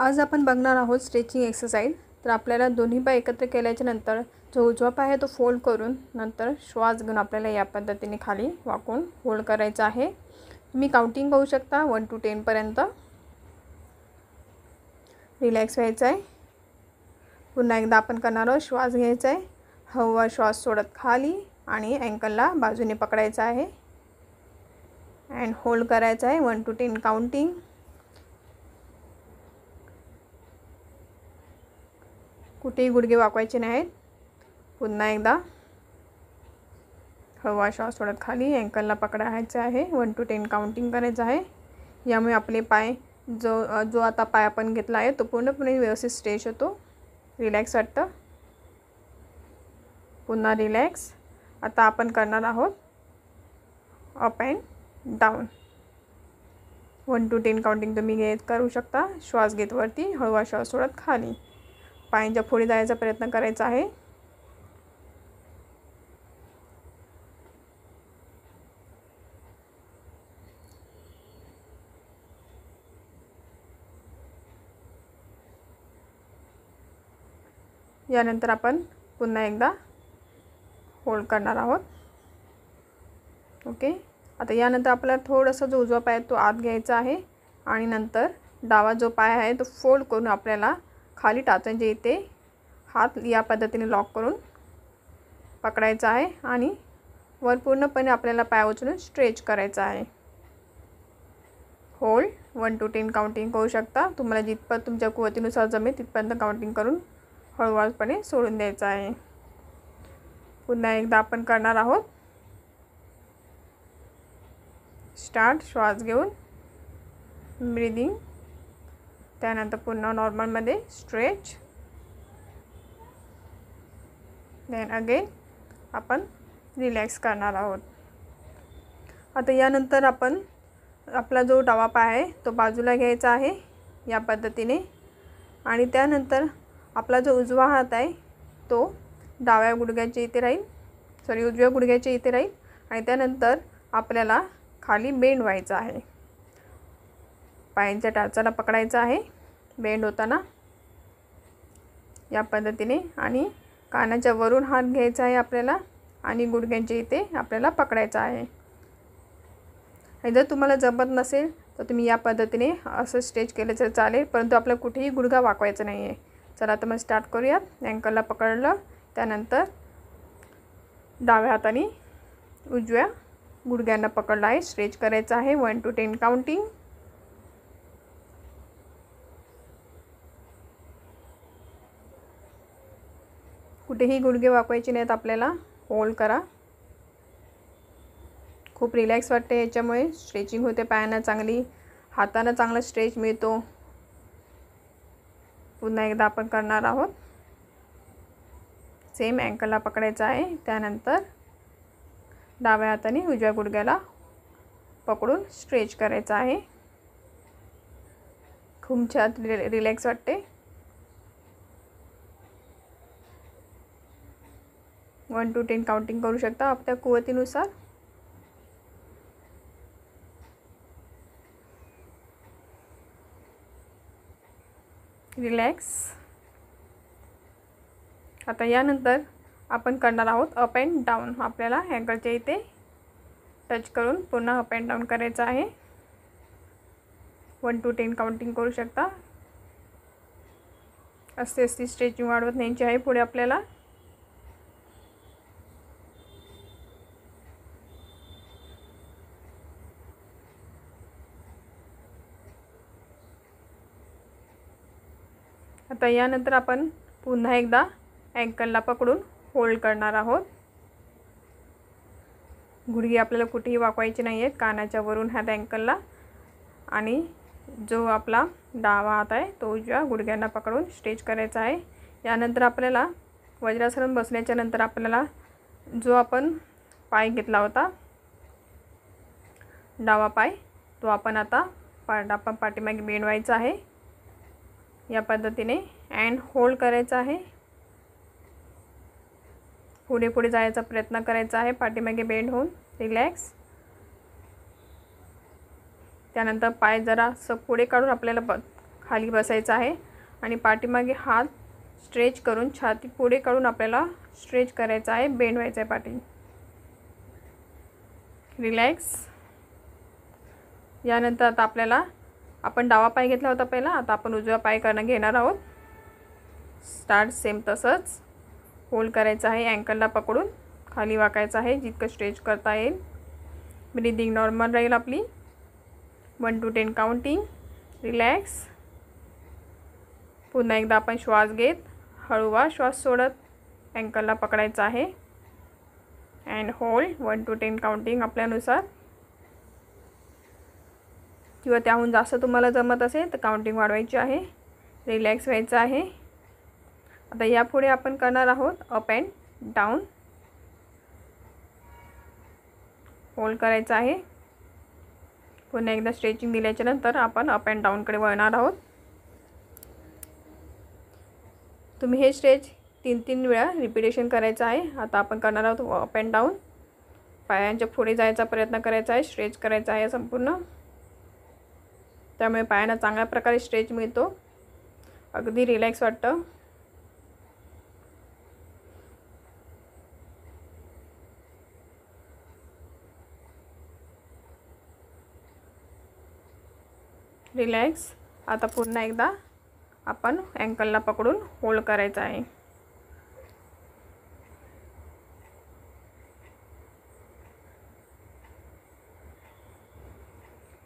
आज आपण बघणार आहोत स्ट्रेचिंग एक्सरसाइज। तर आपल्याला दोन्ही पाय एकत्र केल्याच्या नंतर जो उजवा पाय आहे तो फोल्ड करून नंतर श्वास घेऊन आपल्याला या पद्धतीने खाली वाकून होल्ड करायचा आहे। तुम्ही काउंटिंग करू शकता 1 to 10 पर्यंत। रिलॅक्स व्हायचं आहे। पुन्हा एकदा आपण करणार आहोत। श्वास घ्यायचा आहे, हवा श्वास सोडत खाली आणि अँकलला बाजूने पकडायचा आहे अँड होल्ड करायचा आहे 1 to 10 काउंटिंग। कुठेही गुडघे वाकवायचे नाहीत। पुन्हा एकदा हवा श्वास सोडत खाली अँकलला पकडायचं आहे 1 to 10 काउंटिंग करायचं आहे। यामुळे आपले पाय जो आता पाय आपण घेतला आहे तो पूर्णपणे व्यवस्थित स्ट्रेच होतो, रिलॅक्स वाटतं। पुन्हा रिलॅक्स। आता आपण करणार आहोत up and down 1 to 10 counting तुम्ही करू शकता। श्वास घेत वरती, हळवा श्वास सोडत खाली, पायांच्या पुढे जायचा प्रयत्न करायचा आहे। यानंतर आपण पुन्हा एकदा होल्ड करणार आहोत। ओके, आता यानंतर आपल्याला थोडासा जो उजवा पाय तो आत घ्यायचा आहे आणि नंतर डावा जो पाय आहे तो फोल्ड करून आपल्याला खाली टाचांच्या इथे हात या पद्धतीने लॉक करून पकडायचा आहे आणि वर पूर्णपणे आपल्याला पाय उचलून स्ट्रेच करायचा आहे। होल्ड 1 to 10 काउंटिंग करू शकता। तुम्हाला जितपत तुमच्या कुवतीनुसार जमेल तिथपर्यंत काउंटिंग करून हळूवारपणे सोडून द्यायचं आहे। पुन्हा एकदा आपण करणार आहोत। स्टार्ट। श्वास घेऊन ब्रीदिंग, त्यानंतर पुन्हा नॉर्मलमध्ये स्ट्रेच, देन अगेन आपण रिलॅक्स करणार आहोत। आता यानंतर आपण आपला जो डावा पाय आहे तो बाजूला घ्यायचा आहे या पद्धतीने आणि त्यानंतर आपला जो उजवा हात आहे तो डाव्या गुडघ्याच्या इथे राहील, उजव्या गुडघ्याच्या इथे राहील आणि त्यानंतर आपल्याला खाली बेंड व्हायचं आहे। पायांच्या टाचाला पकडायचा आहे बेंड होताना या पद्धतीने आणि कानाच्या वरून हात घ्यायचा आहे आपल्याला आणि गुडघ्यांच्या इथे आपल्याला पकडायचा आहे। आणि जर तुम्हाला जमत नसेल तर तुम्ही या पद्धतीने असं स्ट्रेच केलं तर चालेल, परंतु आपल्याला कुठेही गुडघा वाकवायचा नाही आहे। चला तर मग स्टार्ट करूयात। अँकलला पकडलं, त्यानंतर डाव्या हाताने उजव्या गुडघ्यांना पकडलं आहे, स्ट्रेच करायचं आहे 1 to 10 काउंटिंग। कुठेही गुडघे वाकवायचे नाहीत आपल्याला। होल्ड करा। खूप रिलॅक्स वाटते याच्यामुळे, स्ट्रेचिंग होते पायांना चांगली, हातांना चांगला स्ट्रेच मिळतो। पुन्हा एकदा आपण करणार आहोत। सेम अँकलला पकडायचं आहे, त्यानंतर डाव्या हाताने उजव्या गुडघ्याला पकडून स्ट्रेच करायचं आहे। खूप छान रिलॅक्स वाटते। 1 to 10 काउंटिंग करू शकता आपल्या कुवतीनुसार। रिलॅक्स। आता यानंतर आपण करणार आहोत अप अँड डाऊन। आपल्याला अँकलच्या इथे टच करून पुन्हा अप अँड डाऊन करायचं आहे। 1 to 10 काउंटिंग करू शकता। असे स्ट्रेचिंग वाढवत न्यायची आहे पुढे आपल्याला। आता यानंतर आपण पुन्हा एकदा अँकलला पकडून होल्ड करणार आहोत। गुडघे आपल्याला कुठेही वाकवायचे नाही आहेत, कानाच्या वरून हात अँकलला आणि जो आपला डावा हात आहे तो उजव्या गुडघ्यांना पकडून स्ट्रेच करायचा आहे। यानंतर आपल्याला वज्रासन बसल्याच्या नंतर आपल्याला जो आपण पाय घेतला होता डावा पाय तो आपण आता पाठीमागे बेंड व्हायचा आहे या पद्धतीने अँड होल्ड करायचा आहे। पुढे पुढे जायचा प्रयत्न करायचा आहे पाठीमागे बेंड होऊन। रिलॅक्स। त्यानंतर पाय जरा पुढे काढून आपल्याला खाली बसायचं आहे आणि पाठीमागे हात स्ट्रेच करून छाती पुढे काढून आपल्याला स्ट्रेच करायचं आहे, बेंड व्हायचं आहे पाठी. रिलॅक्स. यानंतर आता आपल्याला आपण डावा पाय घेतला होता पहिला, आता आपण उजवा पाय घेणार आहोत. स्टार्ट सेम तसंच होल्ड करायचं आहे, अँकलला पकडून खाली वाकायचं आहे जितकं स्ट्रेच करता येईल. ब्रीदिंग नॉर्मल राहील आपली. 1 to 10 काउंटिंग. रिलॅक्स. पुन्हा एकदा आपण श्वास घेत हळूवा श्वास सोडत अँकलला पकडायचं आहे अँड होल्ड 1 to 10 काउंटिंग आपल्यानुसार, किंवा त्याहून जास्त तुम्हाला जमत असेल तर काउंटिंग वाढवायची आहे. रिलॅक्स व्हायचं आहे. आता यापुढे आपण करणार आहोत अप अँड डाऊन. होल्ड करायचं आहे. पुन्हा एकदा स्ट्रेचिंग दिल्याच्या नंतर आपण अप अँड डाऊनकडे वळणार आहोत. तुम्ही हे स्ट्रेच 3 वेळा रिपिटेशन करायचं आहे. आता आपण करणार आहोत अप अँड डाऊन. पायांच्या पुढे जायचा प्रयत्न करायचा आहे, स्ट्रेच करायचा आहे संपूर्ण, त्यामुळे पायांना चांगल्या प्रकारे स्ट्रेच मिळतो, अगदी रिलॅक्स वाटतं. रिलॅक्स. आता पुन्हा एकदा आपण अँकलला पकडून होल्ड करायचं आहे.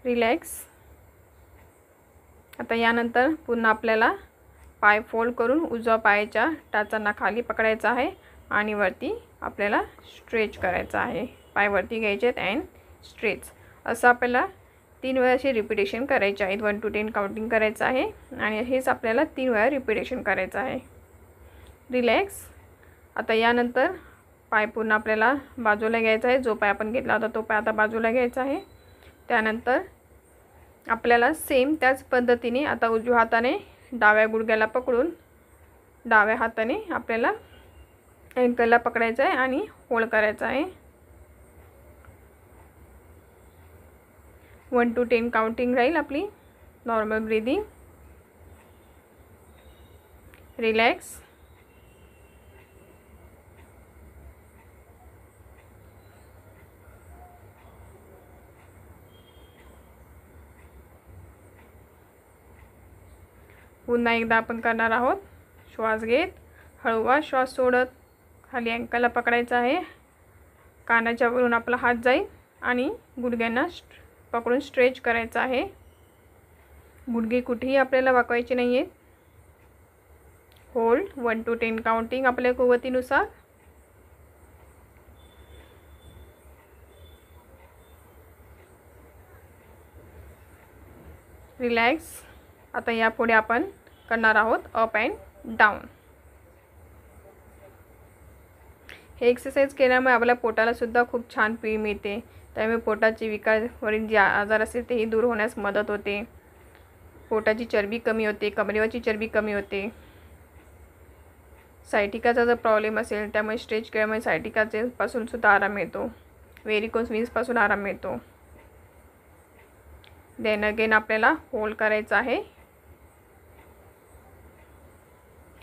रिलॅक्स. आता यानंतर पुन्हा आपल्याला पाय फोल्ड करून उजव्या पायाच्या टाचांना खाली पकडायचा आहे आणि वरती आपल्याला स्ट्रेच करायचा आहे. पाय वरती घ्यायचे आहेत अँड स्ट्रेच. असं आपल्याला 3 वेळा असे रिपिटेशन करायचे आहेत. 1 to 10 काउंटिंग करायचं आहे आणि हेच आपल्याला 3 वेळा रिपिटेशन करायचं आहे. रिलॅक्स. आता यानंतर पाय पुन्हा आपल्याला बाजूला घ्यायचा आहे. जो पाय आपण घेतला होता तो पाय आता बाजूला घ्यायचा आहे. त्यानंतर आपल्याला सेम त्याच पद्धतीने आता उजव्या हाताने डाव्या गुडघ्याला पकडून डाव्या हाताने आपल्याला अँकलला पकडायचं आहे आणि होल्ड करायचं आहे. 1 to 10 काउंटिंग राहील आपली. Normal breathing. रिलॅक्स. पुन्हा एकदा आपण करणार आहोत. श्वास घेत हळूवा श्वास सोडत खाली अँकलला पकडायचा आहे. कानाच्या वरून आपला हात जाईल आणि गुडघ्यांना पकडून स्ट्रेच करायचं आहे. गुडघे कुठेही आपल्याला वाकवायचे नाही आहेत. होल्ड 1 to 10 काउंटिंग आपल्या कुवतीनुसार. रिलॅक्स. आता यापुढे आपण करणार आहोत अप अँड डाऊन. हे एक्सरसाइज केल्यामुळे आपल्या पोटाला सुद्धा खूप छान पीळ मिळते, त्यामुळे पोटाचे विकारवरील जे आजार असतील तेही दूर होण्यास मदत होते. पोटाची चरबी कमी होते, कमरेवरची चरबी कमी होते. सायटिकाचा जर प्रॉब्लेम असेल त्यामुळे स्ट्रेच केल्यामुळे सायटिकाचे पासून सुद्धा आराम मिळतो. व्हेरिकोज व्हेन्सपासून आराम मिळतो. देन अगेन आपल्याला होल्ड करायचं आहे.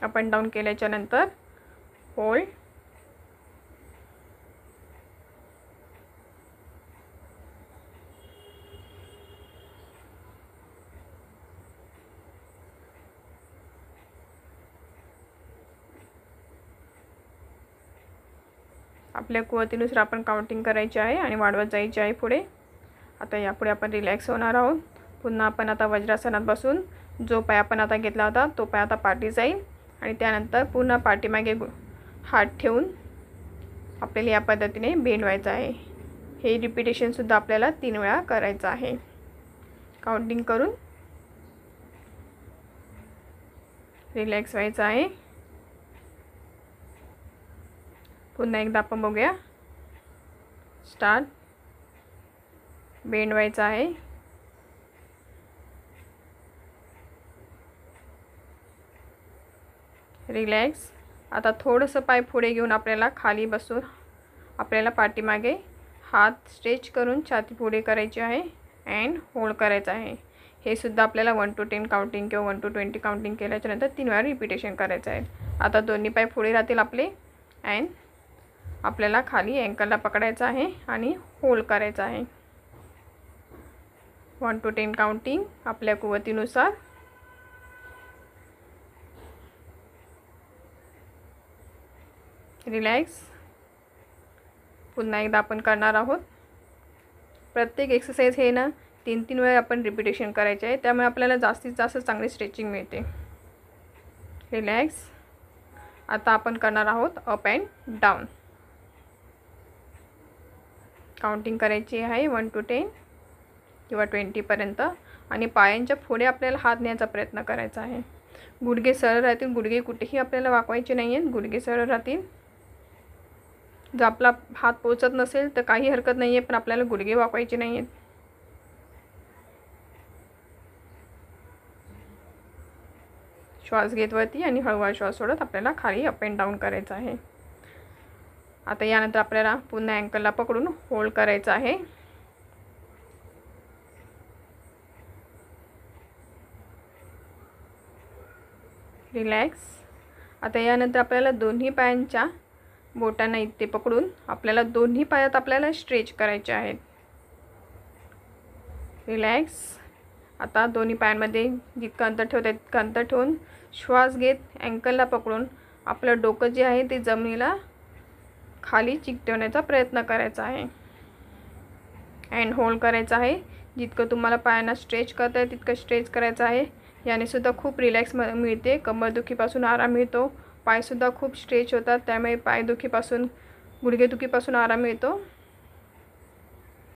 अप अँड डाऊन केल्याच्या नंतर होल्ड. आपल्या कुवतीनुसार आपण काउंटिंग करायची आहे आणि वाढवत जायची आहे पुढे. आता यापुढे आपण रिलॅक्स होणार आहोत. पुन्हा आपण आता वज्रासनात बसून जो पाय आपण आता घेतला होता तो पाय आता पाठी जाईल आणि त्यानंतर पुन्हा पाठीमागे हात ठेवून आपल्याला या पद्धतीने बेंड व्हायचं आहे. हे रिपिटेशनसुद्धा आपल्याला 3 वेळा करायचं आहे. काउंटिंग करून रिलॅक्स व्हायचं आहे. पुन्हा एकदा आपण बघूया. स्टार्ट. बेंड व्हायचं आहे. रिलॅक्स. आता थोडंसं पाय पुढे घेऊन आपल्याला खाली बसून आपल्याला पाठीमागे हात स्ट्रेच करून छाती पुढे करायची आहे अँड होल्ड करायचं आहे. हे सुद्धा आपल्याला 1 to 10 काउंटिंग किंवा 1 to 20 काउंटिंग केल्याच्यानंतर 3 वेळा रिपिटेशन करायचं आहे. आता दोन्ही पाय पुढे राहतील आपले अँड आपल्याला खाली अँकलला पकडायचं आहे आणि होल्ड करायचं आहे. 1 to 10 काउंटिंग आपल्या कुवतीनुसार. रिलॅक्स. पुन्हा एकदा आपण करणार आहोत. प्रत्येक एक्सरसाइज हे ना 3-3 वेळा आपण रिपिटेशन करायचे आहे, त्यामुळे आपल्याला जास्तीत जास्त चांगली स्ट्रेचिंग मिळते. रिलॅक्स. आता आपण करणार आहोत अप अँड डाऊन. काउंटिंग करायची आहे 1 to 10 किंवा 20पर्यंत आणि पायांच्या पुढे आपल्याला हात न्यायचा प्रयत्न करायचा आहे. गुडघे सरळ राहतील, गुडघे कुठेही आपल्याला वाकवायचे नाही आहेत, गुडघे सरळ राहतील. जर आपला हात पोचत नसेल तर काही हरकत नाही आहे, पण आपल्याला गुडघे वाकवायचे नाही आहेत. श्वास घेत वरती आणि हळूहळू श्वास सोडत आपल्याला खाली अप अँड डाऊन करायचं आहे. आता यानंतर आपल्याला पुन्हा अँकलला पकडून होल्ड करायचं आहे. रिलॅक्स. आता यानंतर आपल्याला दोन्ही पायांच्या बोटांना इथे पकडून आपल्याला दोन्ही पायात आपल्याला स्ट्रेच करायचे आहेत. रिलॅक्स. आता दोन्ही पायांमध्ये जितकं अंतर ठेवता तितकं अंतर ठेवून श्वास घेत अँकलला पकडून आपलं डोकं जे आहे ते जमिनीला खाली चिकटवण्याचा प्रयत्न करायचा आहे अँड होल्ड करायचा आहे. जितकं तुम्हाला पायांना स्ट्रेच करता येईल तितकं स्ट्रेच करायचं आहे. याने सुद्धा खूप रिलॅक्स मिळते, कंबरदुखीपासून आराम मिळतो, पायसुद्धा खूप स्ट्रेच होतात, त्यामुळे पायदुखीपासून गुडघेदुखीपासून आराम मिळतो.